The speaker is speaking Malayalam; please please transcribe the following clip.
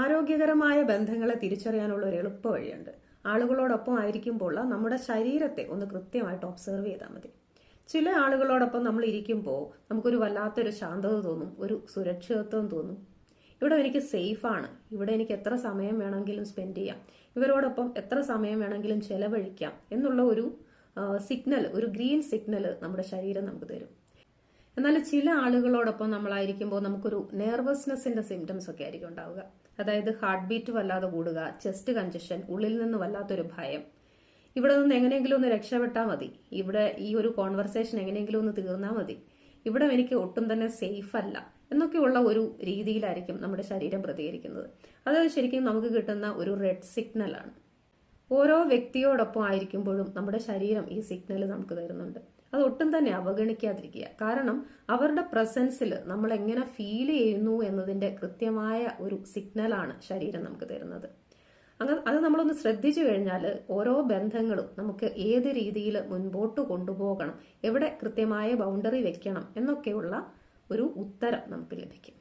ആരോഗ്യകരമായ ബന്ധങ്ങളെ തിരിച്ചറിയാനുള്ള ഒരു എളുപ്പ വഴിയുണ്ട്. ആളുകളോടൊപ്പം ആയിരിക്കുമ്പോൾ നമ്മുടെ ശരീരത്തെ ഒന്ന് കൃത്യമായിട്ട് ഒബ്സർവ് ചെയ്താൽ മതി. ചില ആളുകളോടൊപ്പം നമ്മൾ ഇരിക്കുമ്പോൾ നമുക്കൊരു വല്ലാത്തൊരു ശാന്തത തോന്നും, ഒരു സുരക്ഷിതത്വം തോന്നും. ഇവിടെ എനിക്ക് സേഫാണ്, ഇവിടെ എനിക്ക് എത്ര സമയം വേണമെങ്കിലും സ്പെൻഡ് ചെയ്യാം, ഇവരോടൊപ്പം എത്ര സമയം വേണമെങ്കിലും ചെലവഴിക്കാം എന്നുള്ള ഒരു സിഗ്നൽ, ഒരു ഗ്രീൻ സിഗ്നൽ നമ്മുടെ ശരീരം നമുക്ക് തരും. എന്നാൽ ചില ആളുകളോടൊപ്പം നമ്മളായിരിക്കുമ്പോൾ നമുക്കൊരു നെർവസ്നെസിന്റെ സിംറ്റംസ് ഒക്കെ ആയിരിക്കും ഉണ്ടാവുക. അതായത് ഹാർട്ട് ബീറ്റ് വല്ലാതെ കൂടുക, ചെസ്റ്റ് കൺജഷൻ, ഉള്ളിൽ നിന്ന് വല്ലാത്തൊരു ഭയം. ഇവിടെ നിന്ന് എങ്ങനെയെങ്കിലും ഒന്ന് രക്ഷപ്പെട്ടാൽ മതി, ഇവിടെ ഈ ഒരു കോൺവെർസേഷൻ എങ്ങനെയെങ്കിലും ഒന്ന് തീർന്നാൽ മതി, ഇവിടെ എനിക്ക് ഒട്ടും തന്നെ സേഫ് അല്ല എന്നൊക്കെയുള്ള ഒരു രീതിയിലായിരിക്കും നമ്മുടെ ശരീരം പ്രതികരിക്കുന്നത്. അത് ശരിക്കും നമുക്ക് കിട്ടുന്ന ഒരു റെഡ് സിഗ്നലാണ്. ഓരോ വ്യക്തിയോടൊപ്പം ആയിരിക്കുമ്പോഴും നമ്മുടെ ശരീരം ഈ സിഗ്നൽ നമുക്ക് തരുന്നുണ്ട്. അത് ഒട്ടും തന്നെ അവഗണിക്കാതിരിക്കുക. കാരണം അവരുടെ പ്രസൻസിൽ നമ്മൾ എങ്ങനെ ഫീൽ ചെയ്യുന്നു എന്നതിന്റെ കൃത്യമായ ഒരു സിഗ്നലാണ് ശരീരം നമുക്ക് തരുന്നത്. അത് നമ്മളൊന്ന് ശ്രദ്ധിച്ചു കഴിഞ്ഞാൽ ഓരോ ബന്ധങ്ങളും നമുക്ക് ഏത് രീതിയിൽ മുൻപോട്ട് കൊണ്ടുപോകണം, എവിടെ കൃത്യമായ ബൗണ്ടറി വെക്കണം എന്നൊക്കെയുള്ള ഒരു ഉത്തരം നമുക്ക് ലഭിക്കും.